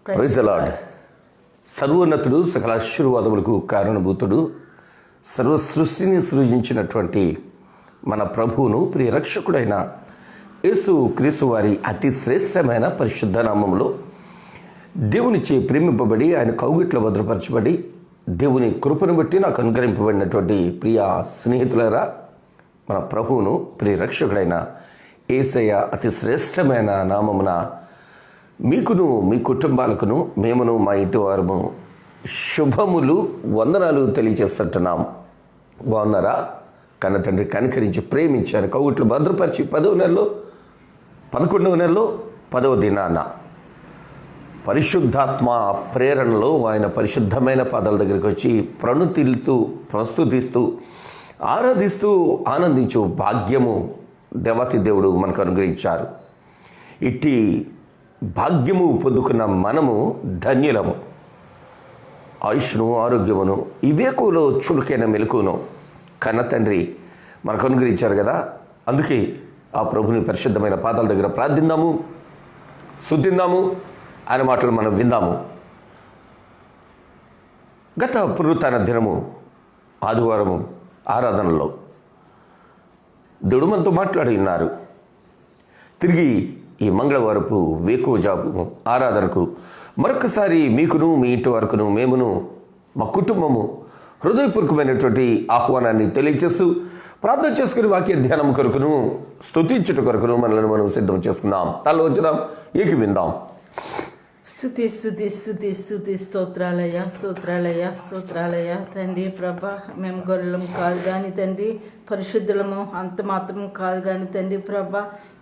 Praise the lord. సర్వోన్నతుడు, సకల ఆశీర్వాదములకు కారణభూతుడు, సర్వ సృష్టిని సృజించినటువంటి మన ప్రభువును ప్రియ రక్షకుడైన యేసు క్రీస్తు వారి అతి శ్రేష్టమైన పరిశుద్ధ నామములో దేవునిచే ప్రేమింపబడి ఆయన కౌగిట్లో భద్రపరచబడి దేవుని కృపను బట్టి నాకు అనుగ్రహింపబడినటువంటి ప్రియ స్నేహితులారా, మన ప్రభువును ప్రియ రక్షకుడైన యేసయ్య అతి శ్రేష్టమైన నామమున మీకును మీ కుటుంబాలకును మేమును మా ఇంటి వారము శుభములు వందనాలు తెలియజేస్తుంటున్నాం. బాగున్నారా? కన్న తండ్రి కనికరించి ప్రేమించారు, కౌగిట్లో భద్రపరిచి 10వ నెలలో 11వ నెలలో 10వ దినాన పరిశుద్ధాత్మ ప్రేరణలో ఆయన పరిశుద్ధమైన పాదాల దగ్గరికి వచ్చి ప్రణుతిల్తూ ప్రస్తుతిస్తూ ఆరాధిస్తూ ఆనందించు భాగ్యము దేవాతి దేవుడు మనకు అనుగ్రహించారు. ఇట్టి భాగ్యము పొందుకున్న మనము ధన్యులము. ఆయుష్ను, ఆరోగ్యమును, ఇవేకులో చురుకైన మెలకును కన్న తండ్రి మనకు అనుగ్రహించారు కదా. అందుకే ఆ ప్రభుని పరిశుద్ధమైన పాదాల దగ్గర ప్రార్థిద్దాము, స్తుతిద్దాము, ఆయన మాటలు మనం విందాము. గత పునరుత్థాన దినము ఆదివారము ఆరాధనలో దేవుడు మనతో మాట్లాడి ఉన్నారు. తిరిగి ఈ మంగళవారపు వేకువజాము ఆరాధనకు మరొకసారి మీకును మీ ఇంటి వరకును మేమును మా కుటుంబము హృదయపూర్వకమైనటువంటి ఆహ్వానాన్ని తెలియజేస్తూ ప్రార్థన చేసుకుని వాక్య ధ్యానం కొరకును స్తుతించుట కొరకును మనల్ని మనం సిద్ధం చేసుకుందాం. తల వచ్చుదాం, ఏకి విందాం. స్తుతి స్తుతి స్తుతి స్తుతి స్తోత్రాలయ స్తోత్రాలయ స్తోత్రాలయ. తండ్రి ప్రభ, మేము గొర్రెలం కాదు కానీ తండ్రి, పరిశుద్ధులము అంత మాత్రం కాదు కానీ తండ్రి ప్రభ,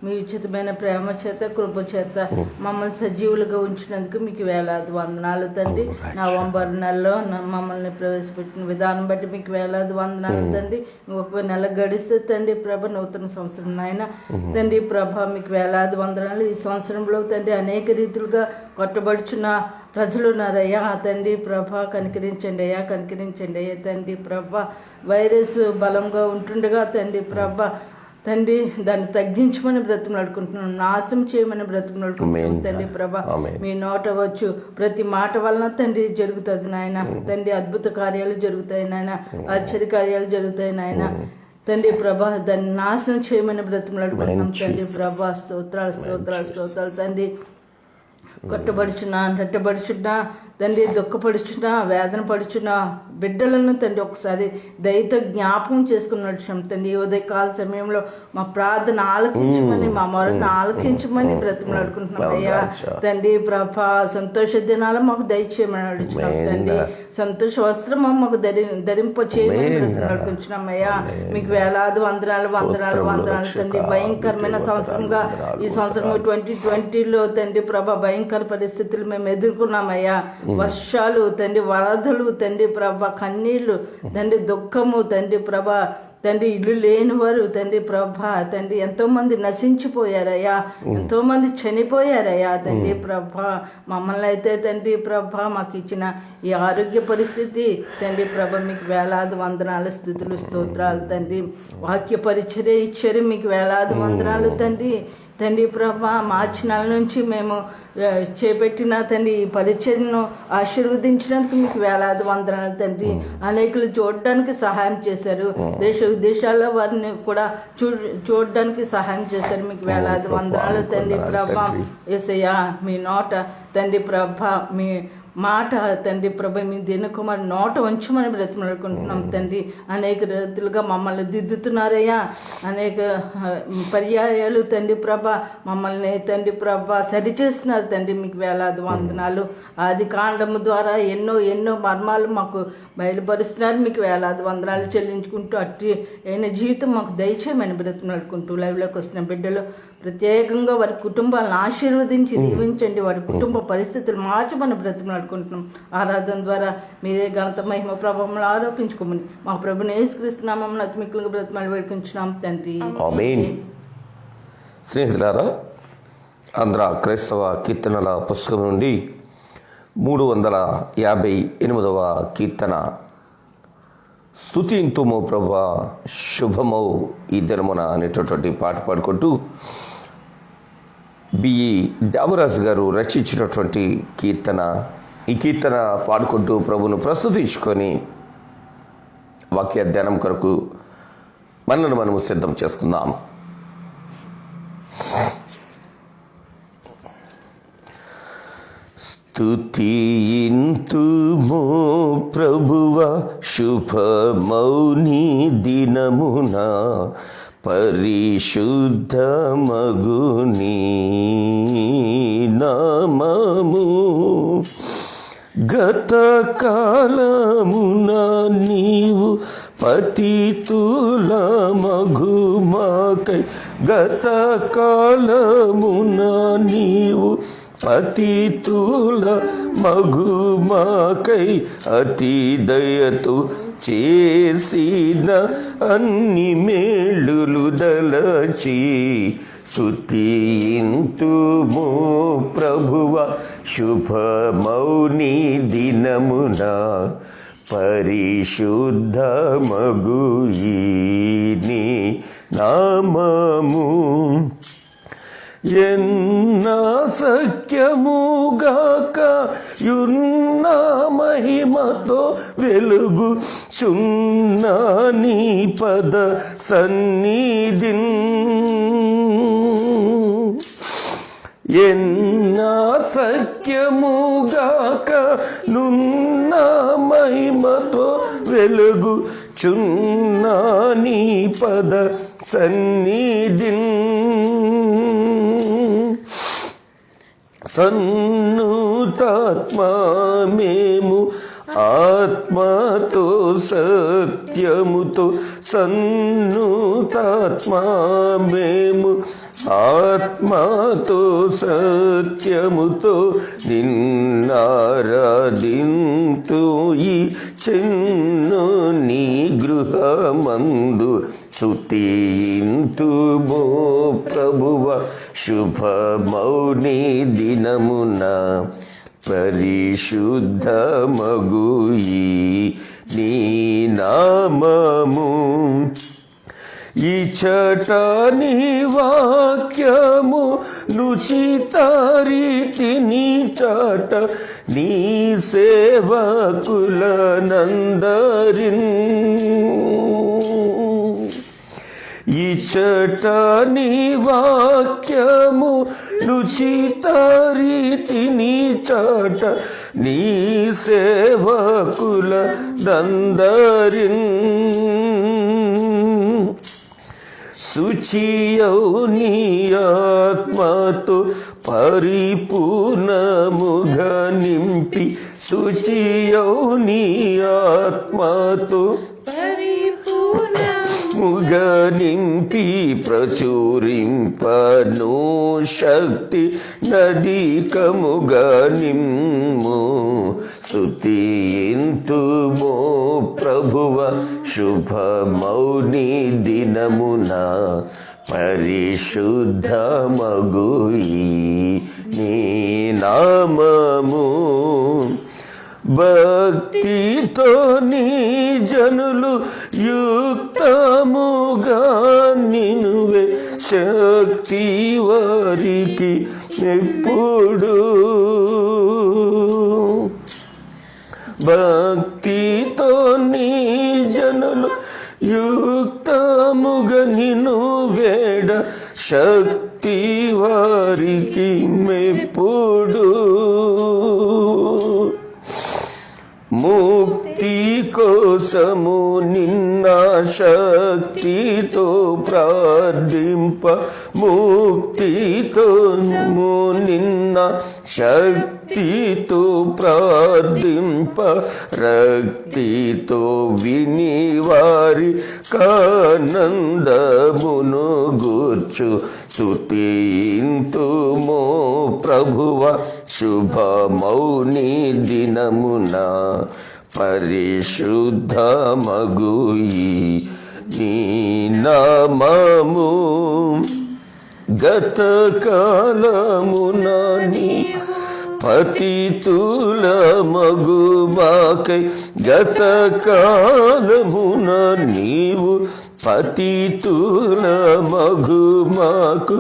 మీ ఉచితమైన ప్రేమ చేత కృప చేత మమ్మల్ని సజీవులుగా ఉంచినందుకు మీకు వేలాది వందనాలు తండ్రి. నవంబర్ నెలలో మమ్మల్ని ప్రవేశపెట్టిన విధానం బట్టి మీకు వేలాది వందనాలు తండ్రి. ఒక నెల గడిస్తే తండ్రి ప్రభ నూతన సంవత్సరం నాయన తండ్రి ప్రభ, మీకు వేలాది వందనాలు. ఈ సంవత్సరంలో తండ్రి అనేక రీతులుగా కొట్టబడుచున్న ప్రజలు ఉన్నారయ్యా తండ్రి ప్రభ, కనికరించండి అయ్యా, కనికరించండి అయ్యా తండ్రి ప్రభ. వైరస్ బలంగా ఉంటుండగా తండ్రి ప్రభ తండ్రి దాన్ని తగ్గించమని బ్రతిమలాడుకుంటున్నాం, నాశనం చేయమని బ్రతిమలాడుకుంటున్నాం తండ్రి ప్రభ. మీ నోట వచ్చు ప్రతి మాట వలన తండ్రి జరుగుతుంది నాయన తండ్రి. అద్భుత కార్యాలు జరుగుతాయి నాయన, ఆశ్చర్య కార్యాలు జరుగుతాయి నాయన తండ్రి ప్రభ. దాన్ని నాశనం చేయమని బ్రతిమలాడుకుంటున్నాం తండ్రి ప్రభ. స్తోత్రాలు స్తోత్రాలు స్తోత్రాలు తండ్రి. కొట్టబడుచున్నా, నెట్టబడుచున్నా తండ్రి, దుఃఖపడుచున్నా, వేదన పడుచున్నా బిడ్డలను తండ్రి ఒకసారి దయతో జ్ఞాపకం చేసుకుని నడుచున్నాం తండ్రి. ఉదయకాల సమయంలో మా ప్రార్థన ఆలకించమని, మా మొరను ఆలకించమని బ్రతిమలాడుకుంటున్నాం అయ్యా తండ్రి ప్రభ. సంతోష దినాలు మాకు దయచేయమని అడుగుతున్నాం తండ్రి. సంతోష వస్త్రం మాకు ధరింప చేయమని బ్రతిమలాడుకుంటున్నాం అయ్యా. మీకు వేలాది వందనాలు వందనాలు వందనాలు తండ్రి. భయంకరమైన సంవత్సరంగా ఈ సంవత్సరం 2020లో తండ్రి ప్రభ భయంకర పరిస్థితులు మేము ఎదుర్కొన్నామయ్యా. వర్షాలు తండ్రి, వరదలు తండ్రి ప్రభ, కన్నీళ్లు తండ్రి, దుఃఖము తండ్రి ప్రభ తండ్రి, ఇల్లు లేని వారు తండ్రి ప్రభ తండ్రి ఎంతోమంది నశించిపోయారయ్యా, ఎంతోమంది చనిపోయారయ్యా తండ్రి ప్రభ. మమ్మల్ని అయితే తండ్రి ప్రభ మాకు ఇచ్చిన ఈ ఆరోగ్య పరిస్థితి తండ్రి ప్రభ మీకు వేలాది వందనాలు స్తుతులు స్తోత్రాలు తండ్రి. వాక్య పరిచర్య ఇచ్చారు, మీకు వేలాది వందనాలు తండ్రి. తండ్రి ప్రభ, మార్చి నెల నుంచి మేము చేపట్టిన తండ్రి ఈ పరిచర్యను ఆశీర్వదించినందుకు మీకు వేలాది వందనాలు తండ్రి. అనేకులు చూడడానికి సహాయం చేశారు, దేశ విదేశాల్లో వారిని కూడా చూడడానికి సహాయం చేశారు. మీకు వేలాది వందనాలు తండ్రి ప్రభ. యేసయ్యా మీ నోట తండ్రి ప్రభ, మీ మాట తండ్రి ప్రభ, మీ దినకుమారి నోట ఉంచమని బ్రతిమలాడుకుంటున్నాం తండ్రి. అనేక రీతులుగా మమ్మల్ని దిద్దుతున్నారయ్యా, అనేక పర్యాయాలు తండ్రి ప్రభ మమ్మల్ని తండ్రి ప్రభ సరిచేస్తున్నారు తండ్రి. మీకు వేలాది వందనాలు. ఆది కాండము ద్వారా ఎన్నో ఎన్నో మర్మాలు మాకు బయలుపరుస్తున్నారు. మీకు వేలాది వందనాలు చెల్లించుకుంటూ అట్టి అయిన జీవితం మాకు దయచేయమని బ్రతిమలాడుకుంటూ లైవ్లోకి వస్తున్న బిడ్డలు ప్రత్యేకంగా వారి కుటుంబాలను ఆశీర్వదించి దీవించండి. వారి కుటుంబ పరిస్థితులు మార్చమని బ్రతిమలాడుకుంటున్నాం. ఆరాధన ద్వారా మీరే ఘనత మహిమ ప్రభావం ఆరోపించుకోమని మా ప్రభుని యేసుక్రీస్తు నామమున అతిమిక్కులుగా బ్రతిమలాడి వేడుకుంటున్నాం తండ్రి. ఆమేన్. స్నేహితులారా, ఆంధ్ర క్రైస్తవ కీర్తనల పుస్తకం నుండి 358వ కీర్తన, స్తుతింతుము ప్రభువా శుభమౌ ఈ దినమున అనేటటువంటి పాట పాడుకుంటూ బిఈ దేవరాజు గారు రచించినటువంటి కీర్తన. ఈ కీర్తన పాడుకుంటూ ప్రభును ప్రస్తుతించుకొని వాక్య ధ్యానం కొరకు మనల్ని మనము సిద్ధం చేసుకుందాం. స్తుతింతుము ప్రభువ శుభమౌని దినమున పరిశుద్ధమగుని నామము. గత కాలమున నీవు పతితుల మగుమాకై, గత కాలమున నీవు పతితుల మగుమాకై అతి దయతో చేసిన అన్ని మేలులు దలచి స్తుతింతుము ప్రభువ శుభమౌని దినమున పరిశుద్ధమగు ఈ నీ నామము. ఎన్న సఖ్యముగాక యున్న మహిమతో వెలుగు చున్నాని పద సన్నిధిన్. ఎన్న సఖ్యముగాక నున్న మహిమతో వెలుగు చున్నాని పద సన్నిధిన్. సన్నుతాత్మా మేము ఆత్మతో సత్యముతో, సన్నుతాత్మా మేము ఆత్మతో సత్యముతో నిన్నారాధింతు ఈ చిన్ను నీ గృహమందు. స్తుతింతుము ప్రభువ శుభమౌని దినమున పరిశుద్ధమగు ఈ నీ నామము. ఇచటని వాక్యము నుచితారీతిని చాట నీ సేవకులనందరిన్. ఇచటని వాక్యము నుచితారీతిని చాట నీ సేవకులనందరిన్. శుచియౌ నీ ఆత్మతో పరిపూర్ణముగా నింపి, శుచియౌ నీ ఆత్మతో ముగా నింపి ప్రచురింపను శక్తి నదికముగా నిమ్ము. స్తుతింతుము ప్రభువ శుభమౌని దినమున పరిశుద్ధమగు ఈ నీ నామము. భక్తితో నీ జనులు యుక్తముగా నినువే శక్తి వారికి ఎప్పుడు. భక్తితో నీ జనులు యుక్తముగా నిను వేడ శక్తి వారికి మెప్పుడు. ముక్తి కోసము నిన్న శక్తితో ప్రార్థింప, ముక్తితో నిన్న శక్తితో ప్రార్థింప, రక్తితో విని వారి కానందమును గూర్చు. స్తుతింతుము ప్రభువ శుభమౌని దినమున పరిశుద్ధమగు ఈ నీ నామము. గత కాలమున నీ పతితుల మగుమాకై, గత కాలమున నీవు పతితుల మగుమాకు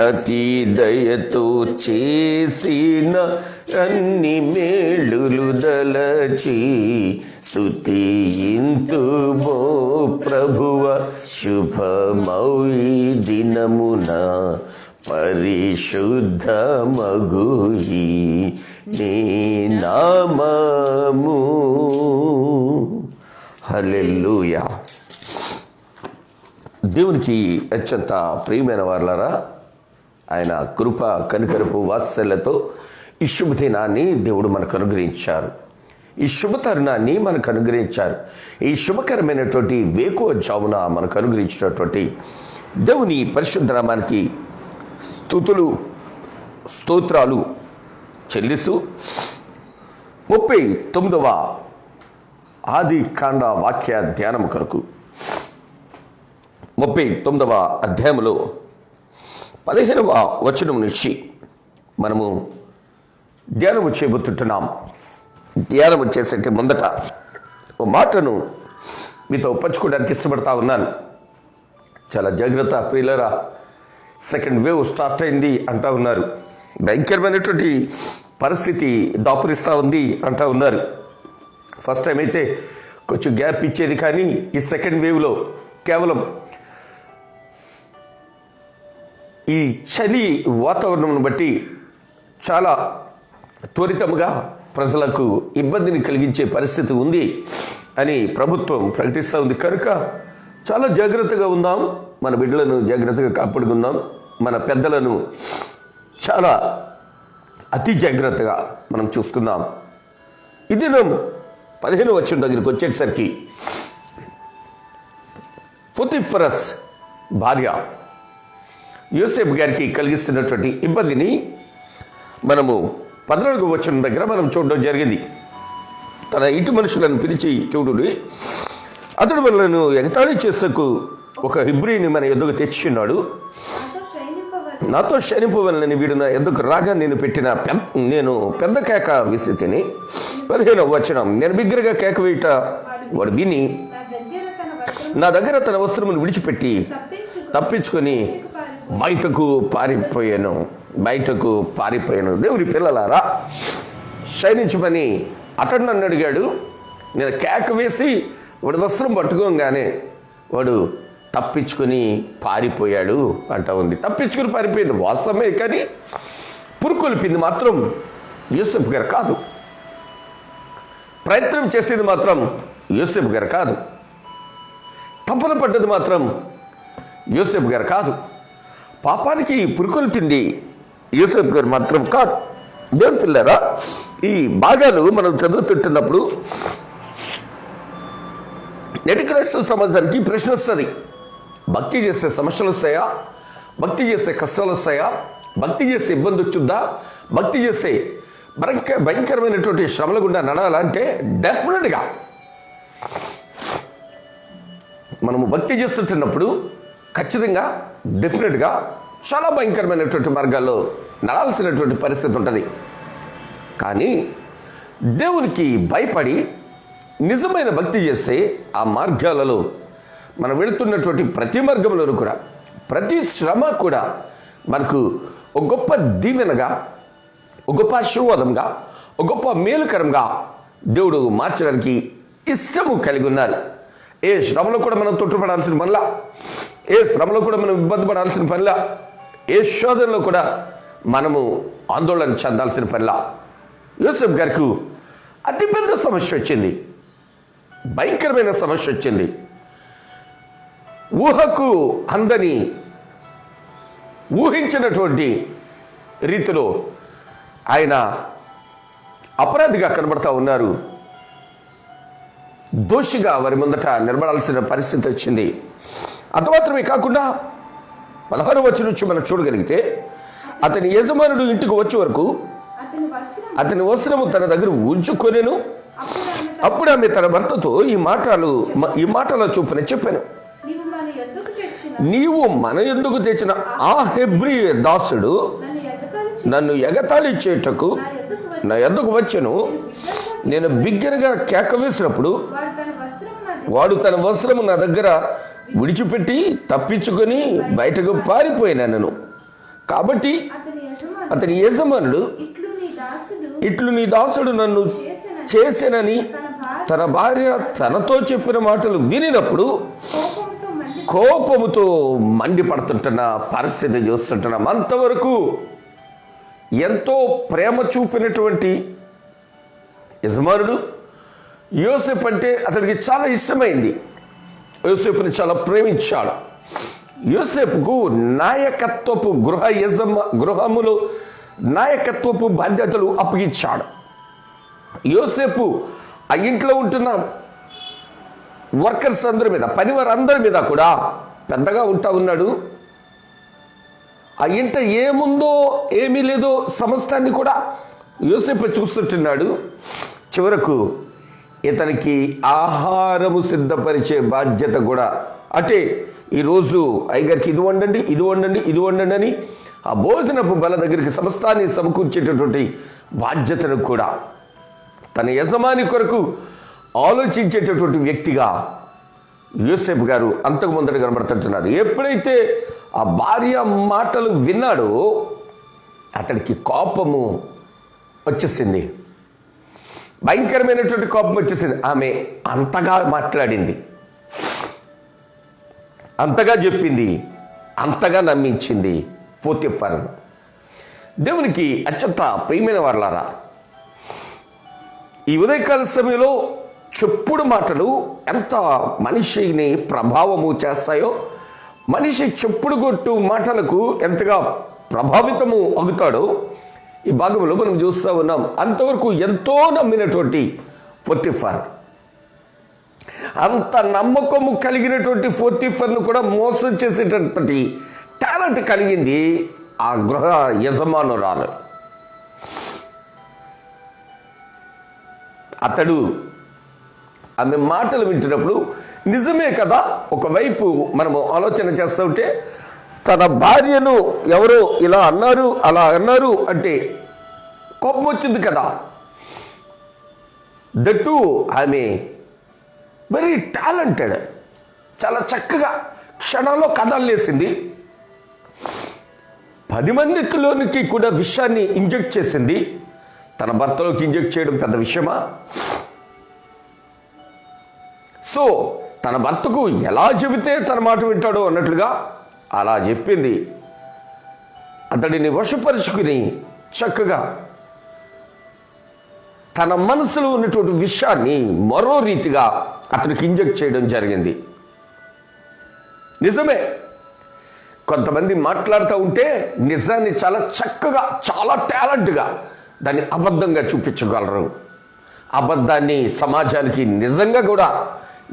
అతి దయతో చేసిన అన్ని మేలులు దలచి స్తుతింతుమో ప్రభువ శుభమౌ ఈ దినమున పరిశుద్ధ మగుయి నీ నామము. హల్లెలూయా. దేవునికి అత్యంత ప్రియమైన వారలారా, ఆయన కృప కనికరపు వాత్సల్యతో ఈ శుభదినాన్ని దేవుడు మనకు అనుగ్రహించారు. ఈ శుభతరుణాన్ని మనకు అనుగ్రహించారు. ఈ శుభకరమైనటువంటి వేకువ జామున మనకు అనుగ్రహించినటువంటి దేవుని పరిశుద్ధ నామానికి స్తుతులు స్తోత్రాలు చెల్లిస్తూ 39వ ఆది కాండ వాక్య ధ్యానం కొరకు 39వ అధ్యాయంలో 15వ వచనం నుంచి మనము ధ్యానము చేయబోతుంటున్నాం. ధ్యానము చేసే ముందట ఒక మాటను మీతో పంచుకోవడానికి ఇష్టపడతా ఉన్నాను. చాలా జాగ్రత్త ప్రియులారా, సెకండ్ వేవ్ స్టార్ట్ అయింది అంటా ఉన్నారు. భయంకరమైనటువంటి పరిస్థితి దాపురిస్తూ ఉంది అంటా ఉన్నారు. ఫస్ట్ టైం అయితే కొంచెం గ్యాప్ ఇచ్చేది, కానీ ఈ సెకండ్ వేవ్లో కేవలం ఈ చలి వాతావరణం బట్టి చాలా త్వరితముగా ప్రజలకు ఇబ్బందిని కలిగించే పరిస్థితి ఉంది అని ప్రభుత్వం ప్రకటిస్తూ ఉంది. కనుక చాలా జాగ్రత్తగా ఉందాం, మన బిడ్డలను జాగ్రత్తగా కాపాడుకుందాం, మన పెద్దలను చాలా అతి జాగ్రత్తగా మనం చూసుకుందాం. ఈ దినం 15వ వచనం దగ్గరికి వచ్చేసరికి పొతిఫరస్ భార్య యోసేపు గారికి కలిగిస్తున్నటువంటి ఇబ్బందిని మనము 14వ వచనం దగ్గర మనం చూడడం జరిగింది. తన ఇంటి మనుషులను పిలిచి చూడుని, అతడు మనలను ఎగతాళి చేసేకు ఒక హెబ్రీని మన ఎద్దుకు తెచ్చిన్నాడు. నాతో శయనింపవలనని వీడు నా ఎద్దుకు రాగా నేను పెద్ద కేక వేసి తిని. 15వ వచనం, నేను బిగ్గరగా కేక వేయట వాడు విని నా దగ్గర తన వస్త్రమును విడిచిపెట్టి తప్పించుకొని బయటకు పారిపోయాను. దేవుని పిల్లలారా, శయనించమని అతడు నన్ను అడిగాడు. నేను కేక వేసి వాడు వస్త్రం పట్టుకోగానే వాడు తప్పించుకొని పారిపోయాడు అంటా ఉంది. తప్పించుకొని పారిపోయింది వాస్తవమే, కానీ పురుకొల్పింది మాత్రం యోసేపు గారు కాదు. ప్రయత్నం చేసేది మాత్రం యోసేపు గారు కాదు. తప్పున పడ్డది మాత్రం యోసేపు గారు కాదు. పాపానికి పురుకొల్పింది యోసేపు గారు మాత్రం కాదు. దేవుని పిల్లరా, ఈ భాగాలు మనం చదువుతుంటున్నప్పుడు నేటి క్రైస్తవ సమాజానికి ప్రశ్న వస్తుంది. భక్తి చేసే సమస్యలు వస్తాయా? భక్తి చేసే కష్టాలు వస్తాయా? భక్తి చేసే ఇబ్బంది వచ్చిందా? భక్తి చేసే భయంకరమైనటువంటి శ్రమల గుండా నడాలంటే డెఫినెట్గా మనము భక్తి చేస్తుంటున్నప్పుడు ఖచ్చితంగా డెఫినెట్గా చాలా భయంకరమైనటువంటి మార్గాల్లో నడాల్సినటువంటి పరిస్థితి ఉంటుంది. కానీ దేవునికి భయపడి నిజమైన భక్తి చేస్తే ఆ మార్గాలలో మనం వెళుతున్నటువంటి ప్రతి మార్గంలోనూ కూడా ప్రతి శ్రమ కూడా మనకు ఒక గొప్ప దీవెనగా, ఒక గొప్ప ఆశీర్వాదంగా, ఒక గొప్ప మేలుకరంగా దేవుడు మార్చడానికి ఇష్టము కలిగి ఉన్నారు. ఏ శ్రమలో కూడా మనం తొట్టుపడాల్సిన పనిలా, ఏ శ్రమలో కూడా మనం ఇబ్బంది పడాల్సిన పనిలా, ఏ శోధనలో కూడా మనము ఆందోళన చెందాల్సిన పనిలా. యోసేపు గారికి అతిపెద్ద సమస్య వచ్చింది, భయంకరమైన సమస్య వచ్చింది. ఊహకు అందని, ఊహించినటువంటి రీతిలో ఆయన అపరాధిగా కనబడతా ఉన్నారు. దోషిగా వారి ముందట నిలబడాల్సిన పరిస్థితి వచ్చింది. అంత మాత్రమే కాకుండా 16వ వచనం నుంచి మనం చూడగలిగితే, అతని యజమానుడు ఇంటికి వచ్చే వరకు అతని వస్త్రము తన దగ్గర ఉంచుకొనేను. అప్పుడు ఆమె తన భర్తతో ఈ మాటల చొప్పున చెప్పాను, నీవు మన ఎందుకు తెచ్చిన ఆ హెబ్రీ దాసుడు నన్ను ఎగతాళి చేయుటకు నా యొద్దకు వచ్చెను. నేను బిగ్గరగా కేక వేసినప్పుడు వాడు తన వస్త్రము నా దగ్గర విడిచిపెట్టి తప్పించుకొని బయటకు పారిపోయినాను. కాబట్టి అతని యజమానుడు ఇట్లు నీ దాసుడు నన్ను చేసెనని తన భార్య తనతో చెప్పిన మాటలు వినినప్పుడు కోపముతో మండిపడుతుంటున్న పరిస్థితి చూస్తుంటున్నాం. అంతవరకు ఎంతో ప్రేమ చూపినటువంటి యజమానుడు యోసేపు అంటే అతడికి చాలా ఇష్టమైంది. యోసేపుని చాలా ప్రేమించాడు. యోసేపుకు నాయకత్వపు గృహములో నాయకత్వపు బాధ్యతలు అప్పగించాడు. యోసేపు ఆ ఇంట్లో ఉంటున్న వర్కర్స్ అందరి మీద, పనివారందరి మీద కూడా పెద్దగా ఉంటా ఉన్నాడు. ఆ ఇంట ఏముందో ఏమీ లేదో సమస్తాన్ని కూడా యోసేపు చూస్తుంటున్నాడు. చివరకు ఇతనికి ఆహారము సిద్ధపరిచే బాధ్యత కూడా, అంటే ఈరోజు అయ్యగారికి ఇది వండండి, ఇది వండండి, ఇది వండండి అని ఆ భోజనపు బల దగ్గరికి సమస్తాన్ని సమకూర్చేటటువంటి బాధ్యతను కూడా తన యజమాని కొరకు ఆలోచించేటటువంటి వ్యక్తిగా యోసేపు గారు అంతకు ముందర కనబడుతుంటున్నారు. ఎప్పుడైతే ఆ భార్య మాటలు విన్నాడో అతడికి కోపము వచ్చేసింది. భయంకరమైనటువంటి కోపం వచ్చేసింది. ఆమె అంతగా మాట్లాడింది, అంతగా చెప్పింది, అంతగా నమ్మించింది పోతిఫర్. దేవునికి అత్యంత ప్రియమైన వారలారా, ఈ ఉదయకాల సమయంలో చెప్పుడు మాటలు ఎంత మనిషిని ప్రభావము చేస్తాయో, మనిషి చెప్పుడు కొట్టు మాటలకు ఎంతగా ప్రభావితము అవుతాడో ఈ భాగంలో మనం చూస్తూ ఉన్నాం. అంతవరకు ఎంతో నమ్మినటువంటి పోతిఫర్, అంత నమ్మకము కలిగినటువంటి పోతిఫర్ను కూడా మోసం చేసేటటువంటి టాలెంట్ కలిగింది ఆ గృహ యజమానురాలు. అతడు ఆమె మాటలు వింటున్నప్పుడు నిజమే కదా, ఒకవైపు మనము ఆలోచన చేస్తూ ఉంటే తన భార్యను ఎవరో ఇలా అన్నారు, అలా అన్నారు అంటే కోపం వచ్చింది కదా. దట్టు ఆమె వెరీ టాలెంటెడ్, చాలా చక్కగా క్షణంలో కథలేసింది. 10 మందిలోనికి కూడా విషయాన్ని ఇంజెక్ట్ చేసింది. తన భర్తలోకి ఇంజెక్ట్ చేయడం పెద్ద విషయమా? సో తన భర్తకు ఎలా చెబితే తన మాట వింటాడో అన్నట్లుగా అలా చెప్పింది. అతడిని వశపరుచుకుని చక్కగా తన మనసులో ఉన్నటువంటి విషయాన్ని మరో రీతిగా అతనికి ఇంజెక్ట్ చేయడం జరిగింది. నిజమే, కొంతమంది మాట్లాడుతూ ఉంటే నిజాన్ని చాలా చక్కగా, చాలా టాలెంట్గా దాన్ని అబద్ధంగా చూపించగలరు. అబద్ధాన్ని సమాజానికి నిజంగా కూడా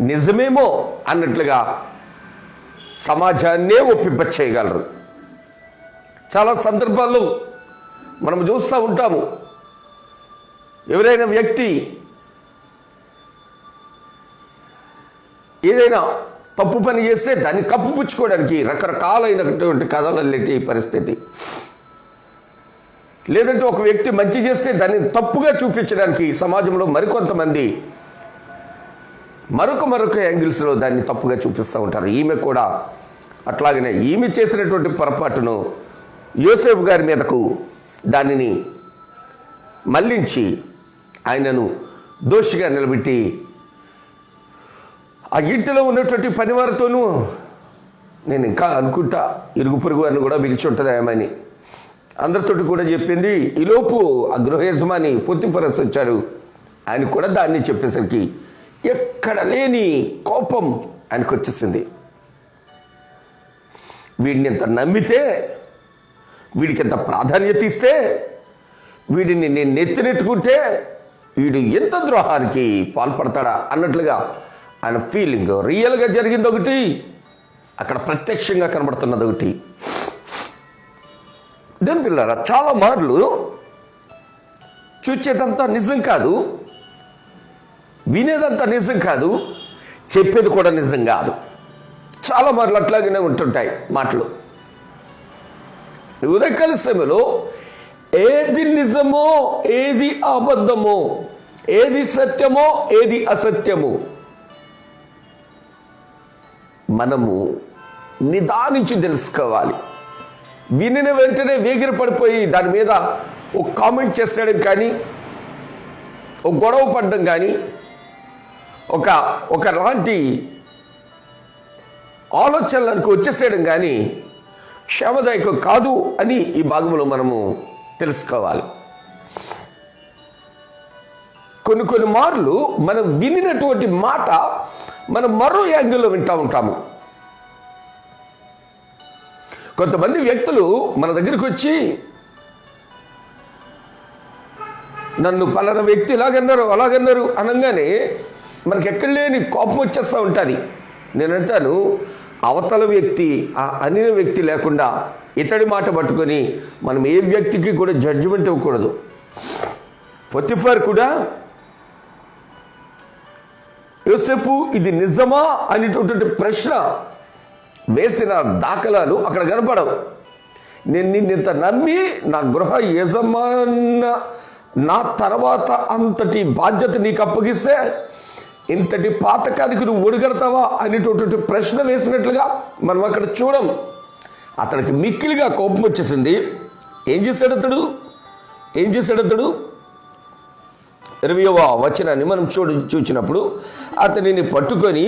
నిజమేమో అన్నట్లుగా సమాజాన్నే ఒప్పింపచేయగలరు. చాలా సందర్భాల్లో మనం చూస్తూ ఉంటాము. ఎవరైనా వ్యక్తి ఏదైనా తప్పు పని చేస్తే దాన్ని కప్పుపుచ్చుకోవడానికి రకరకాలైనటువంటి కథలు అల్లేటి పరిస్థితి. లేదంటే ఒక వ్యక్తి మంచి చేస్తే దాన్ని తప్పుగా చూపించడానికి సమాజంలో మరికొంతమంది మరొక యాంగిల్స్లో దాన్ని తప్పుగా చూపిస్తూ ఉంటారు. ఈమె కూడా అట్లాగనే ఈమె చేసినటువంటి పొరపాటును యోసేపు గారి మీదకు దానిని మళ్లించి ఆయనను దోషిగా నిలబెట్టి ఆ ఇంటిలో ఉన్నటువంటి పనివారితోనూ నేను ఇంకా అనుకుంటా ఇరుగు పొరుగు అని కూడా పిలిచి ఉంటుంది ఏమని అందరితోటి కూడా చెప్పింది. ఈలోపు ఆ గృహ యజమాని పోతిఫరస్ వచ్చారు. ఆయన కూడా దాన్ని చెప్పేసరికి ఎక్కడ లేని కోపం ఆయనకు వచ్చేసింది. వీడిని ఎంత నమ్మితే, వీడికి ఎంత ప్రాధాన్యత ఇస్తే, వీడిని నేను నెత్తినెట్టుకుంటే వీడు ఎంత ద్రోహానికి పాల్పడతాడా అన్నట్లుగా ఆయన ఫీలింగ్. రియల్గా జరిగింది ఒకటి, అక్కడ ప్రత్యక్షంగా కనబడుతున్నది ఒకటి. దేని పిల్లరా, చాలా మార్లు చూచేదంతా నిజం కాదు, వినేదంతా నిజం కాదు, చెప్పేది కూడా నిజం కాదు. చాలా మార్లు అట్లాగనే ఉంటుంటాయి మాటలు. ఉదయకాల సమయంలో ఏది నిజమో, ఏది అబద్ధమో, ఏది సత్యమో, ఏది అసత్యమో మనము నిదానించి తెలుసుకోవాలి. వినిన వెంటనే వేగిర పడిపోయి దాని మీద ఒక కామెంట్ చేసేయడం కానీ, ఒక గొడవ పడడం కానీ, ఒకలాంటి ఆలోచనలకు వచ్చేసేయడం కానీ క్షేమదాయకం కాదు అని ఈ భాగంలో మనము తెలుసుకోవాలి. కొన్ని మార్లు మనం వినినటువంటి మాట మనం మరో యాంగిల్లో వింటూ ఉంటాము. కొంతమంది వ్యక్తులు మన దగ్గరికి వచ్చి నన్ను పలానా వ్యక్తి ఇలాగన్నారు అలాగన్నారు అనగానే మనకి ఎక్కడ లేని కోపం వచ్చేస్తూ ఉంటుంది. నేనంటాను, అవతల వ్యక్తి ఆ అనిన వ్యక్తి లేకుండా ఇతడి మాట పట్టుకొని మనం ఏ వ్యక్తికి కూడా జడ్జిమెంట్ ఇవ్వకూడదు. పొతిఫర్ కూడా యోసేపు ఇది నిజమా అనేటువంటి ప్రశ్న వేసిన దాఖలాలు అక్కడ కనపడవు. నేను నిన్నింత నమ్మి నా గృహ యజమాన నా తర్వాత అంతటి బాధ్యత నీకు అప్పగిస్తే ఇంతటి పాతకానికి నువ్వు ఒడిగడతావా అనేటువంటి ప్రశ్న వేసినట్లుగా మనం అక్కడ చూడం. అతనికి మిక్కిలిగా కోపం వచ్చేసింది. ఏం చేశాడు అతడు? 20వ వచనాన్ని మనం చూచినప్పుడు అతనిని పట్టుకొని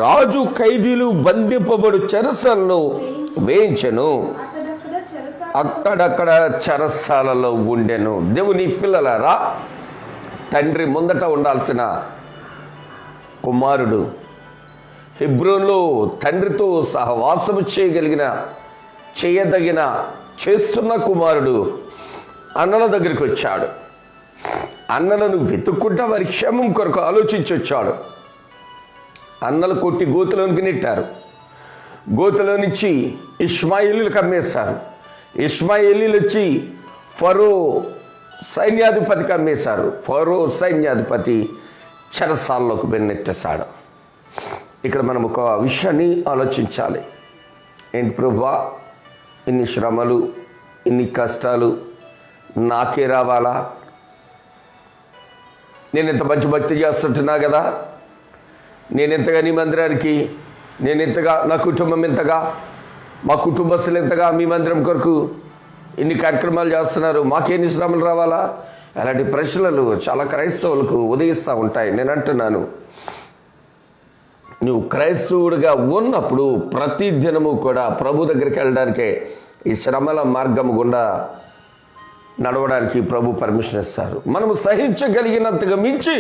రాజు ఖైదీలు బంధింపబడు చెరసాలలో వేయించెను. అక్కడక్కడ చెరసాలలో ఉండెను. దేవుని పిల్లలారా, తండ్రి ముందట ఉండాల్సిన కుమారుడు, హెబ్రోన్లో తండ్రితో సహవాసము చేస్తున్న కుమారుడు అన్నల దగ్గరికి వచ్చాడు. అన్నలను వెతుక్కుంటా వారి క్షేమం కొరకు ఆలోచించి వచ్చాడు. అన్నలు కొట్టి గోతులోనికి నెట్టారు. గోతులో నుంచి ఇష్మాయేలీలకు అమ్మేశారు. ఇష్మాయేలీలు వచ్చి ఫరో సైన్యాధిపతికి అమ్మేశారు. ఫరో సైన్యాధిపతి చెరసాల్లోకి నెట్టేశాడు. ఇక్కడ మనం ఒక విషయాన్ని ఆలోచించాలి. ఏంటి ప్రభువా, ఇన్ని శ్రమలు, ఇన్ని కష్టాలు నాకే రావాలా? నేను ఇంత మంచి భక్తి చేస్తుంటున్నా కదా, నేను ఎంతగా నీ మందిరానికి, నేను ఎంతగా నా కుటుంబం ఎంతగా, మా కుటుంబస్తులు ఎంతగా మీ మందిరం కొరకు ఇన్ని కార్యక్రమాలు చేస్తున్నారు, మాకేన్ని శ్రమలు రావాలా? అలాంటి ప్రశ్నలు చాలా క్రైస్తవులకు ఉదయిస్తూ ఉంటాయి. నేను అంటున్నాను, నువ్వు క్రైస్తవుడిగా ఉన్నప్పుడు ప్రతి దినము కూడా ప్రభు దగ్గరికి వెళ్ళడానికే ఈ శ్రమల మార్గం గుండా నడవడానికి ప్రభు పర్మిషన్ ఇస్తారు. మనము సహించగలిగినంతగా మించి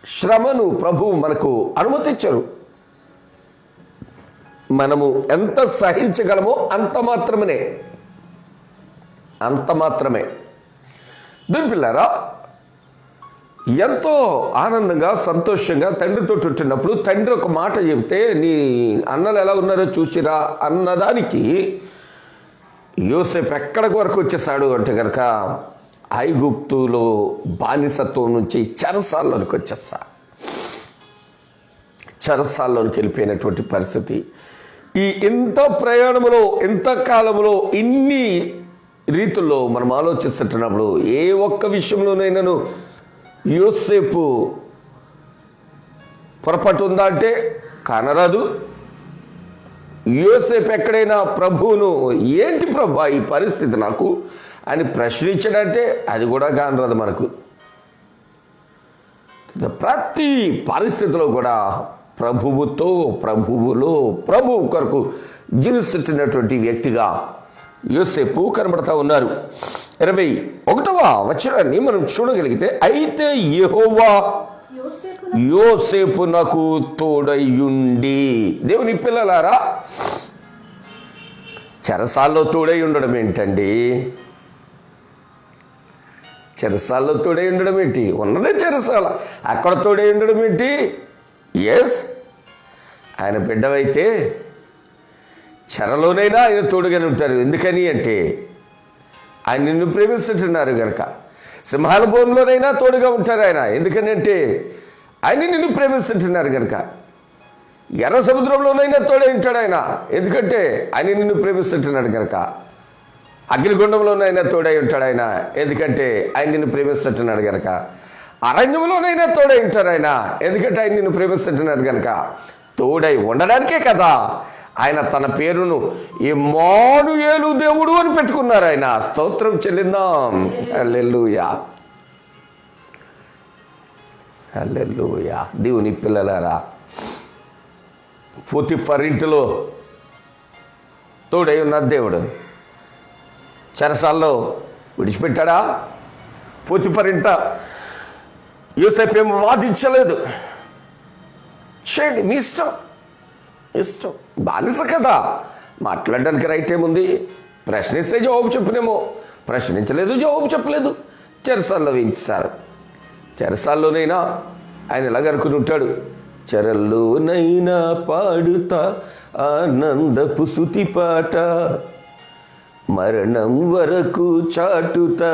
శ్రమను ప్రభువు మనకు అనుమతించరు. మనము ఎంత సహించగలమో అంత మాత్రమే. దీని పిల్లారా, ఎంతో ఆనందంగా సంతోషంగా తండ్రితో ఉంటున్నప్పుడు తండ్రి ఒక మాట చెబితే నీ అన్నలు ఎలా ఉన్నారో చూసిరా అన్నదానికి యోసేపు ఎక్కడికి వరకు వచ్చేసాడు అంటే కనుక ఐగుప్తులో బానిసత్వం నుంచి చెరసాల్లోనికి వెళ్ళిపోయినటువంటి పరిస్థితి. ఇంత ప్రయాణంలో, ఇంత కాలంలో, ఇన్ని రీతుల్లో మనం ఆలోచిస్తున్నప్పుడు ఏ ఒక్క విషయంలోనైనాను యోసేపు పొరపాటు ఉందా అంటే కానరాదు. యోసేపు ఎక్కడైనా ప్రభువును ఏంటి ప్రభా ఈ పరిస్థితి నాకు అని ప్రశ్నించాడంటే అది కూడా కానరాదు మనకు. ప్రతి పరిస్థితిలో కూడా ప్రభువు కొరకు జీవిస్తున్నటువంటి వ్యక్తిగా యోసేపు కనబడతా ఉన్నారు. 21వ వచనాన్ని మనం చూడగలిగితే, అయితే యెహోవా యోసేపునకు తోడయ్యుండి. దేవుని పిల్లలారా, చెరసాల్లో తోడై ఉండడం ఏంటండి? చెరసాల్లో తోడై ఉండడం ఏంటి? ఉన్నదే చెరసాల, అక్కడ తోడై ఉండడం ఏంటి? ఎస్, ఆయన బిడ్డవైతే చెరలోనైనా ఆయన తోడుగానే ఉంటారు. ఎందుకని అంటే ఆయన నిన్ను ప్రేమిస్తుంటున్నారు కనుక. సింహాల బోన్లోనైనా తోడుగా ఉంటారు ఆయన. ఎందుకని అంటే ఆయన నిన్ను ప్రేమిస్తుంటున్నారు కనుక. ఎర్ర సముద్రంలోనైనా తోడై ఉంటాడు ఆయన. ఎందుకంటే ఆయన నిన్ను ప్రేమిస్తుంటున్నాడు కనుక. అగ్నిగుండంలోనైనా తోడై ఉంటాడు ఆయన. ఎందుకంటే ఆయన నిన్ను ప్రేమిస్తుంటున్నాడు కనుక. అరణ్యంలోనైనా తోడై ఉంటారు ఆయన. ఎందుకంటే ఆయన నిన్ను ప్రేమిస్తుంటున్నారు కనుక. తోడై ఉండడానికే కదా ఆయన తన పేరును ఇమ్మానుయేలు దేవుడు అని పెట్టుకున్నారు ఆయన. స్తోత్రం చెల్లిందాం. హల్లెలూయా, హల్లెలూయా. దేవుని పిల్లలారా, పోతిఫర్ ఇంటిలో తోడై ఉన్న దేవుడు చెరసాల్లో విడిచిపెట్టాడా? పోతిఫర్ ఇంట యోసేపు ఏమో వాదించలేదు. చేయండి, మీ ఇష్టం, ఇష్టం. బానిస కదా, మాట్లాడడానికి రైట్ ఏముంది? ప్రశ్నిస్తే జవాబు చెప్పనేమో, ప్రశ్నించలేదు, జవాబు చెప్పలేదు, చెరసాల్లో వేయించారు. చెరసాల్లోనైనా ఆయన ఇలాగనుకుని ఉంటాడు, చెరల్లోనైనా పాడుతా ఆనందపు స్తుతి పాట, మరణం వరకు చాటుతా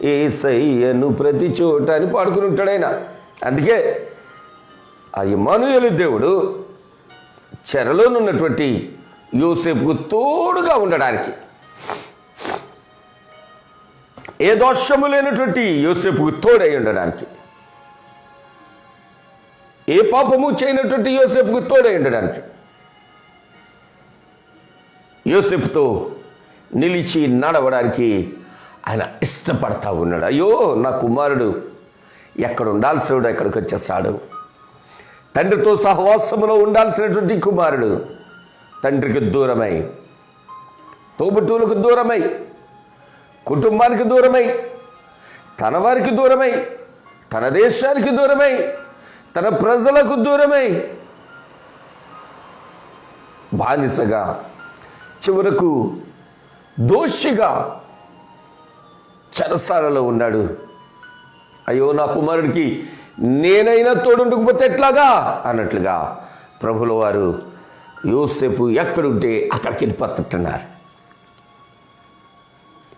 యేసయ్యను ప్రతి చోట అని పాడుకుని ఉంటాడు ఆయన. అందుకే ఆ ఇమ్మానుయేలు దేవుడు చెరలోనున్నటువంటి యోసేపుకు తోడుగా ఉండడానికి, ఏ దోషము లేనటువంటి యోసేపుకు తోడై ఉండడానికి, ఏ పాపము చేయనటువంటి యోసేపుకు తోడై ఉండడానికి, యోసేపుతో నిలిచి నడవడానికి ఆయన ఇష్టపడతా ఉన్నాడు. అయ్యో, నా కుమారుడు ఎక్కడ ఉండాల్సినాడు ఎక్కడికి వచ్చేస్తాడు. తండ్రితో సహవాసములో ఉండాల్సినటువంటి కుమారుడు తండ్రికి దూరమై, తోబుట్టువులకు దూరమై, కుటుంబానికి దూరమై, తన వారికి దూరమై, తన దేశానికి దూరమై, తన ప్రజలకు దూరమై, బానిసగా, చివరకు దోషిగా చెరసాలలో ఉన్నాడు. అయ్యో, నా కుమారుడికి నేనైనా తోడుండకపోతే ఎట్లాగా అన్నట్లుగా ప్రభుల వారు యోసేపు ఎక్కడుంటే అక్కడికి వెళ్ళిపోతుంటున్నారు,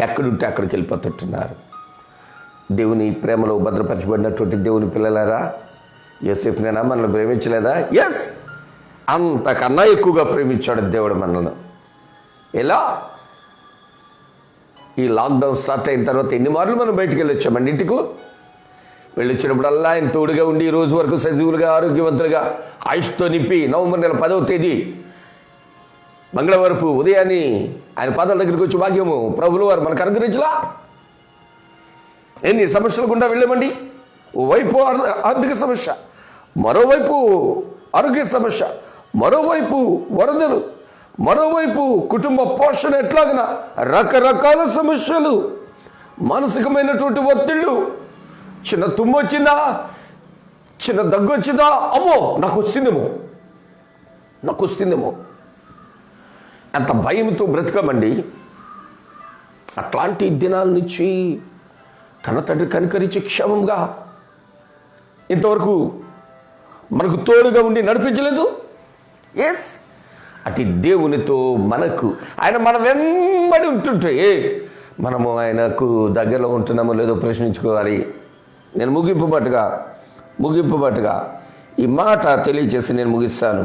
ఎక్కడుంటే అక్కడికి వెళ్ళిపోతుంటున్నారు. దేవుని ప్రేమలో భద్రపరచబడినటువంటి దేవుని పిల్లలారా, యోసేపునైనా మనల్ని ప్రేమించలేదా? ఎస్, అంతకన్నా ఎక్కువగా ప్రేమించాడు దేవుడు మనల్ని. ఎలా? ఈ లాక్డౌన్ స్టార్ట్ అయిన తర్వాత ఎన్ని మార్లు మనం బయటికి వెళ్ళొచ్చామండి. ఇంటికి వెళ్ళొచ్చినప్పుడల్లా ఆయన తోడుగా ఉండి ఈ రోజు వరకు సజీవులుగా, ఆరోగ్యవంతులుగా, ఆయుష్తో నింపి నవంబర్ నెల 10వ తేదీ మంగళవారపు ఉదయాన్ని ఆయన పాదాల దగ్గరికి వచ్చి భాగ్యము ప్రభులు వారు మనకు అనుగ్రహించలా? ఎన్ని సమస్యలు గుండా వెళ్ళామండి. ఓవైపు ఆర్థిక సమస్య, మరోవైపు ఆరోగ్య సమస్య, మరోవైపు వరదలు, మరోవైపు కుటుంబ పోషణ, ఎట్లాగన రకరకాల సమస్యలు, మానసికమైనటువంటి ఒత్తిళ్ళు. చిన్న తుమ్ము వచ్చిందా, చిన్న దగ్గు వచ్చిందా, అమ్మో నాకు వస్తుందేమో అంత భయంతో బ్రతకమండి. అట్లాంటి దినాల నుంచి కన్న తండ్రి కనికరించి క్షేమంగా ఇంతవరకు మనకు తోడుగా ఉండి నడిపించలేదు. ఎస్, అటు దేవునితో మనకు ఆయన మన వెంబడి ఉంటుంటే మనము ఆయనకు దగ్గరలో ఉంటున్నామో లేదో ప్రశ్నించుకోవాలి. నేను ముగింపు మాటగా ఈ మాట తెలియచేసి నేను ముగిస్తాను.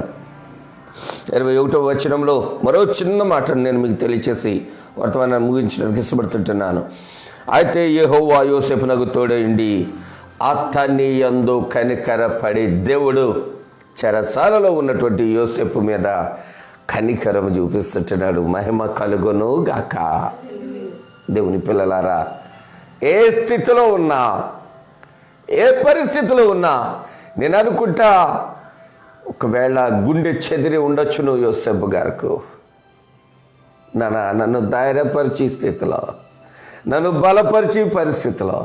21వ వచనంలో మరో చిన్న మాటను నేను మీకు తెలియచేసి వర్తమానాన్ని ముగించడానికి ఇష్టపడుతుంటున్నాను. అయితే యెహోవా యోసేపునకు తోడైండి అతని యందు కనికరపడి దేవుడు చెరసాలలో ఉన్నటువంటి యోసేపు మీద కనికరం చూపిస్తుంటున్నాడు. మహిమ కలుగును గాక. దేవుని పిల్లలారా, ఏ స్థితిలో ఉన్నా, ఏ పరిస్థితిలో ఉన్నా, నేను అనుకుంటా ఒకవేళ గుండె చెదిరి ఉండొచ్చును యోసేపు గారికి. నన్ను ధైర్యపరిచే స్థితిలో, నన్ను బలపరిచే పరిస్థితిలో,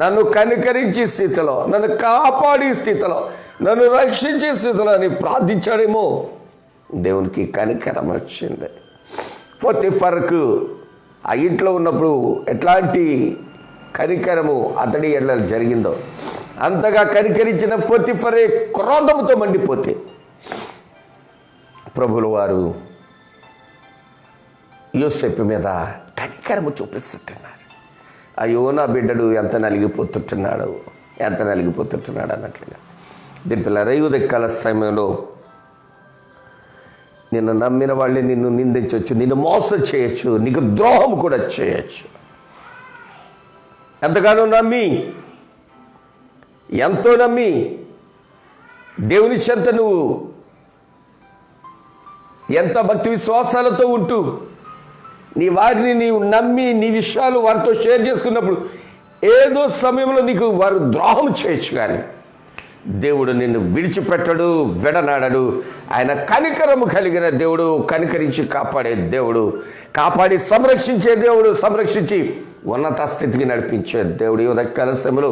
నన్ను కనికరించే స్థితిలో, నన్ను కాపాడే స్థితిలో, నన్ను రక్షించే స్థితిలో అని ప్రార్థించాడేమో. దేవునికి కనికరం వచ్చింది. పోతిఫర్కు ఆ ఇంట్లో ఉన్నప్పుడు ఎట్లాంటి కనికరము అతడి ఎడల జరిగిందో అంతగా కనికరించిన పోతిఫరే క్రోధముతో మండిపోతే ప్రభుల వారు యోసేపు మీద కనికరము చూపిస్తుంటున్నారు. అయ్యో, నా బిడ్డడు ఎంత నలిగిపోతుంటున్నాడు అన్నట్లుగా. దీని పిల్లల ఉదయకాల సమయంలో నిన్ను నమ్మిన వాళ్ళే నిన్ను నిందించవచ్చు, నిన్ను మోసం చేయొచ్చు, నీకు ద్రోహం కూడా చేయొచ్చు. ఎంతగానో నమ్మి ఎంతో నమ్మి దేవుని చెంత నువ్వు ఎంత భక్తి విశ్వాసాలతో ఉంటూ నీ వారిని నీవు నమ్మి నీ విషయాలు వారితో షేర్ చేసుకున్నప్పుడు ఏదో సమయంలో నీకు వారు ద్రోహం చేయొచ్చు, కానీ దేవుడు నిన్ను విడిచిపెట్టడు, విడనాడడు. ఆయన కనికరము కలిగిన దేవుడు, కనికరించి కాపాడే దేవుడు, కాపాడి సంరక్షించే దేవుడు, సంరక్షించి ఉన్నత స్థితికి నడిపించే దేవుడు. ఈ ఉదయకాల సమయంలో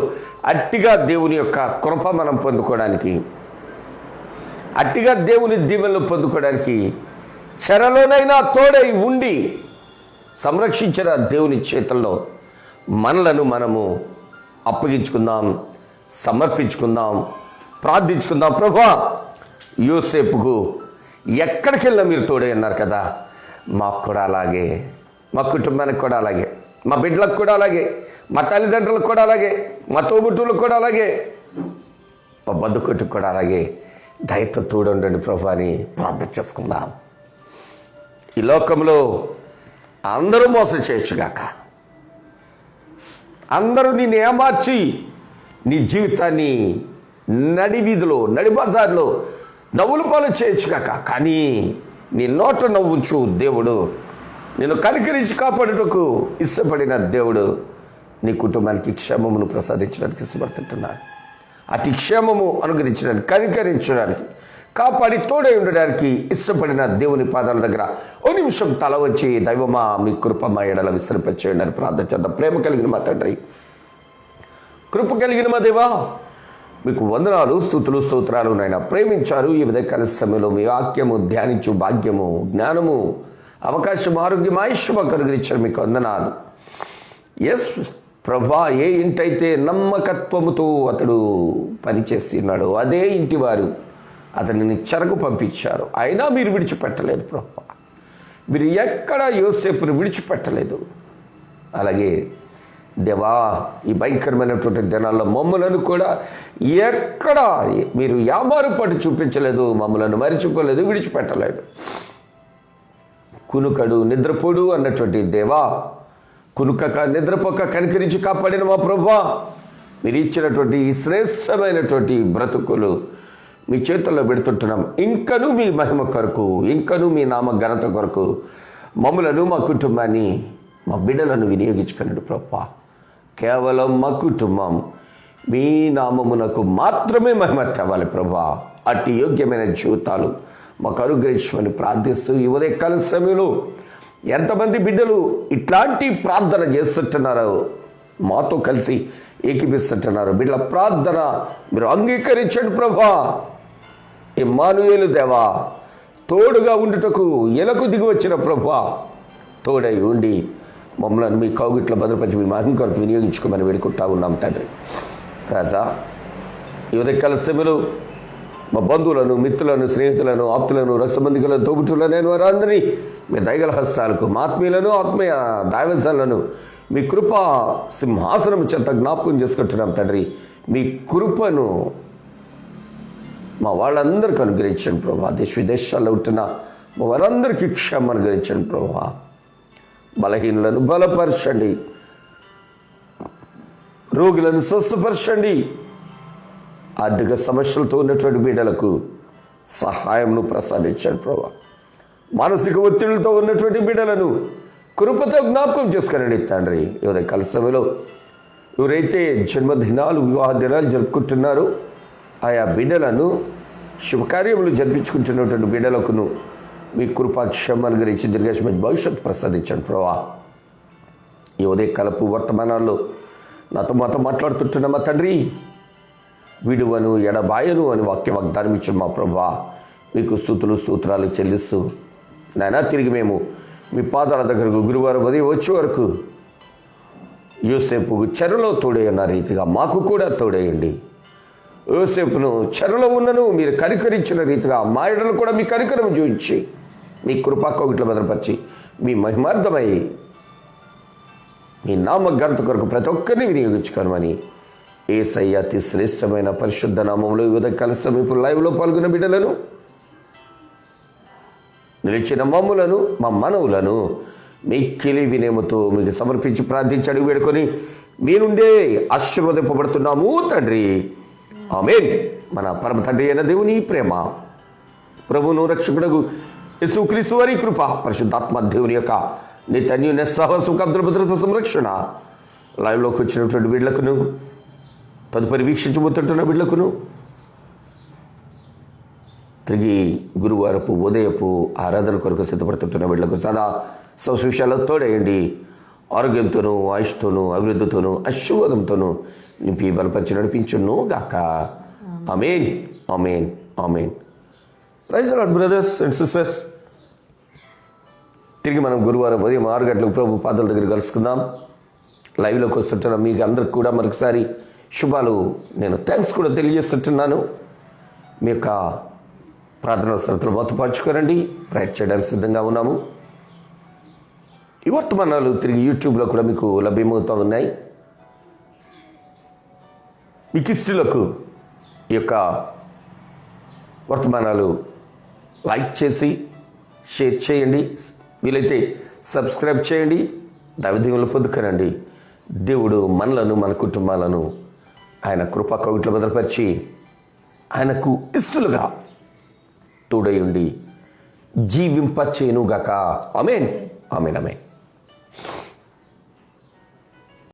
అట్టిగా దేవుని యొక్క కృప మనం పొందుకోవడానికి, అట్టిగా దేవుని దీవెనలు పొందుకోవడానికి చెరలోనైనా తోడై ఉండి సంరక్షించిన దేవుని చేతుల్లో మనలను మనము అప్పగించుకుందాం, సమర్పించుకుందాం, ప్రార్థించుకుందాం. ప్రభువా, యోసేపుకు ఎక్కడికి వెళ్ళినా మీరు తోడే ఉన్నారు కదా, మాకు కూడా అలాగే, మా కుటుంబానికి కూడా అలాగే, మా బిడ్డలకు కూడా అలాగే, మా తల్లిదండ్రులకు కూడా అలాగే, మా తోబుట్టులకు కూడా అలాగే, మా బంధుకొట్టుకు కూడా అలాగే దయతో తోడుండండి ప్రభు అని ప్రార్థన చేసుకుందాం. ఈ లోకంలో అందరూ మోసం చేయొచ్చుగాక, అందరూ నిన్ను ఏమార్చి నీ జీవితాన్ని నడి వీధిలో, నడి బజార్లో నవ్వుల పాలు చేయొచ్చుగాక, కానీ నీ నోట నవ్వుంచు దేవుడు, నిన్ను కనికరించి కాపాడుటకు ఇష్టపడిన దేవుడు నీ కుటుంబానికి క్షేమమును ప్రసాదించడానికి ఇష్టపడుతుంటున్నాడు. అతి క్షేమము అనుగ్రహించడానికి, కనికరించడానికి, కాపాడి తోడై ఉండడానికి ఇష్టపడిన దేవుని పాదాల దగ్గర ఓ నిమిషం తల వచ్చి, దైవమా మీ కృప మా ఎడల విస్తరింపచేయండి అని ప్రార్థన చేద్దాం. ప్రేమ కలిగిన మా తండ్రి, కృప కలిగిన మా దేవా, మీకు వందనాలు, స్తుతులు, స్తోత్రాలు. నాయన ప్రేమించారు. ఈ ఉదయకాల సమయంలో మీ వాక్యము ధ్యానించు భాగ్యము, జ్ఞానము, అవకాశం, ఆరోగ్యం, ఆయుష్యము అనుగ్రహించారు. మీకు వందనాలు. ఎస్ ప్రభా, ఏ ఇంటైతే నమ్మకత్వముతో అతడు పనిచేసి ఉన్నాడో అదే ఇంటి వారు అతనిని చెరకు పంపించారు. అయినా మీరు విడిచిపెట్టలేదు ప్రభా, మీరు ఎక్కడ యోసేపుని విడిచిపెట్టలేదు. అలాగే దేవా, ఈ భయంకరమైనటువంటి దినాల్లో మమ్మలను కూడా ఎక్కడ మీరు యామారుపాటు చూపించలేదు, మమ్మలను మరిచిపోలేదు, విడిచిపెట్టలేదు. కునుకడు నిద్రపోడు అన్నటువంటి దేవా, కునుకక నిద్రపోక కనికరించి కాపాడిన మా ప్రభువా, మీరు ఇచ్చినటువంటి ఈ శ్రేష్టమైనటువంటి బ్రతుకులు మీ చేతుల్లో పెడుతుంటున్నాం. ఇంకనూ మీ మహిమ కొరకు, ఇంకనూ మీ నామ ఘనత కొరకు మమ్ములను, మా కుటుంబాన్ని, మా బిడ్డలను వినియోగించుకున్నాడు ప్రభువా. కేవలం మా కుటుంబం మీ నామమునకు మాత్రమే మహిమ తేవాలి ప్రభువా. అట్టి యోగ్యమైన జీవితాలు మాకు అనుగ్రహించమని ప్రార్థిస్తూ ఈ ఉదయకాల సమయంలో ఎంతమంది బిడ్డలు ఇట్లాంటి ప్రార్థన చేస్తుంటున్నారో, మాతో కలిసి ఏకీపిస్తుంటున్నారు. బిడ్డల ప్రార్థన మీరు అంగీకరించండి ప్రభువా. ఇమ్మానుయేలు దేవా, తోడుగా ఉండుటకు ఎలకు దిగి వచ్చిన ప్రభువా, తోడై ఉండి మమ్మల్ని మీ కౌగిట్ల భద్రపరిచి మీ మహిమ కొరకు వినియోగించుకోమని వేడుకుంటా ఉన్నాం తండ్రి. రాజా, ఈ ఉదయకాల సమయంలో మా బంధువులను, మిత్రులను, స్నేహితులను, ఆప్తులను, రక్తబంధికులను, తోబుట్టులను, నేను వారందరినీ మీ దయగల హస్తాలకు, మా ఆత్మీయులను, ఆత్మీయ దైవజనులను మీ కృప సింహాసనం చెంత జ్ఞాపకం చేసుకుంటున్నాం తండ్రి. మీ కృపను మా వాళ్ళందరికీ అనుగ్రహించండి ప్రభా. దేశ విదేశాల్లో ఉంటున్న మా వారందరికీ క్షేమం అనుగ్రహించండి ప్రభా. బలహీనులను బలపరచండి, రోగులను స్వస్థపరచండి. ఆర్థిక సమస్యలతో ఉన్నటువంటి బిడ్డలకు సహాయంను ప్రసాదించండి ప్రభా. మానసిక ఒత్తిడితో ఉన్నటువంటి బిడ్డలను కృపతో జ్ఞాపకం చేసుకునండి తండ్రి. ఎవరైనా సమయంలో ఎవరైతే జన్మదినాలు, వివాహ దినాలు జరుపుకుంటున్నారో ఆయా బిడ్డలను, శుభకార్యములు జరిపించుకుంటున్నటువంటి బిడ్డలకును మీ కృపాక్షేమం అనుగ్రహించి దీర్ఘాయుష్యమైన భవిష్యత్తు ప్రసాదించండి ప్రభా. ఈ ఉదయకాలపు వర్తమానాల్లో నాతో మాట్లాడుతుంటున్న మా తండ్రి, విడువను ఎడబాయను అని వాగ్దానం ఇచ్చిన మా ప్రభా, మీకు స్తుతులు, స్తోత్రాలు చెల్లిస్తూ నాయనా, తిరిగి మేము మీ పాదాల దగ్గరకు గురువారం ఉదయం వచ్చే వరకు యోసేపు చెరలో తోడైన రీతిగా మాకు కూడా తోడేయండి. యోసేపును చెరలో ఉన్నను మీరు కనికరించిన రీతిగా మా ఎడలు కూడా మీ కనికరం చూపించి మీ కృపాకోగిట్ల భద్రపరిచి మీ మహిమార్థమై మీ నామ ఘనత కొరకు ప్రతి ఒక్కరిని వినియోగించుకోనమని యేసయ్య అతి శ్రేష్టమైన పరిశుద్ధ నామంలో ఉదయకాల సమీపంలో లైవ్లో పాల్గొన్న బిడ్డలను, నిలిచిన మమ్ములను, మా మనవులను మిక్కిలి వినేముతో మీకు సమర్పించి ప్రార్థించడి వేడుకొని మీ నుండే ఆశీర్వదింపబడుతున్నాము తండ్రి. ఆమేన్. మన పరమ తండ్రి అయిన దేవుని ప్రేమ, ప్రభువును రక్షకుడగు యేసుక్రీస్తు వారి కృప, పరిశుద్ధాత్మ దేవుని యొక్క నిత్యన్యూన సహసుఖ భద్రత సంరక్షణ లైవ్లోకి వచ్చినటువంటి వీళ్లకును, తదుపరి వీక్షించబోతుంటున్న వీళ్లకును, తిరిగి గురువారపు ఉదయపు ఆరాధన కొరకు సిద్ధపడుతుంటున్న వీళ్లకు సదా సౌశేషాలతో తోడేయండి. ఆరోగ్యంతోనూ, ఆయుష్తోనూ, అభివృద్ధితోనూ, ఆశీర్వాదంతోనూ నింపి బలపరిచి నడిపించును గాక. Amen, amen, amen. Praise the lord brothers and sisters. తిరిగి మనం గురువారం ఉదయం 6 గంటలకు ప్రభు పాదాల దగ్గర కలుసుకుందాం. లైవ్లోకి వస్తుంటున్నాం. మీకు అందరికి కూడా మరొకసారి శుభాలు, నేను థ్యాంక్స్ కూడా తెలియజేస్తుంటున్నాను. మీ యొక్క ప్రార్థనా శ్రద్ధలు మొత్తపరచుకోరండి. ప్రయత్నం చేయడానికి సిద్ధంగా ఉన్నాము. ఈ వర్తమానాలు తిరిగి యూట్యూబ్లో కూడా మీకు లభ్యమవుతూ ఉన్నాయి. మీకు ఇష్టలకు ఈ యొక్క వర్తమానాలు లైక్ చేసి షేర్ చేయండి. వీలైతే సబ్స్క్రైబ్ చేయండి. దైవదీవులు పొందుకరండి. దేవుడు మనలను, మన కుటుంబాలను ఆయన కృపా కవిట్లో భద్రపరిచి ఆయనకు ఇష్టలుగా తోడై ఉండి జీవింపచేయునుగాక. ఆమేన్, ఆమేన్, ఆమేన్.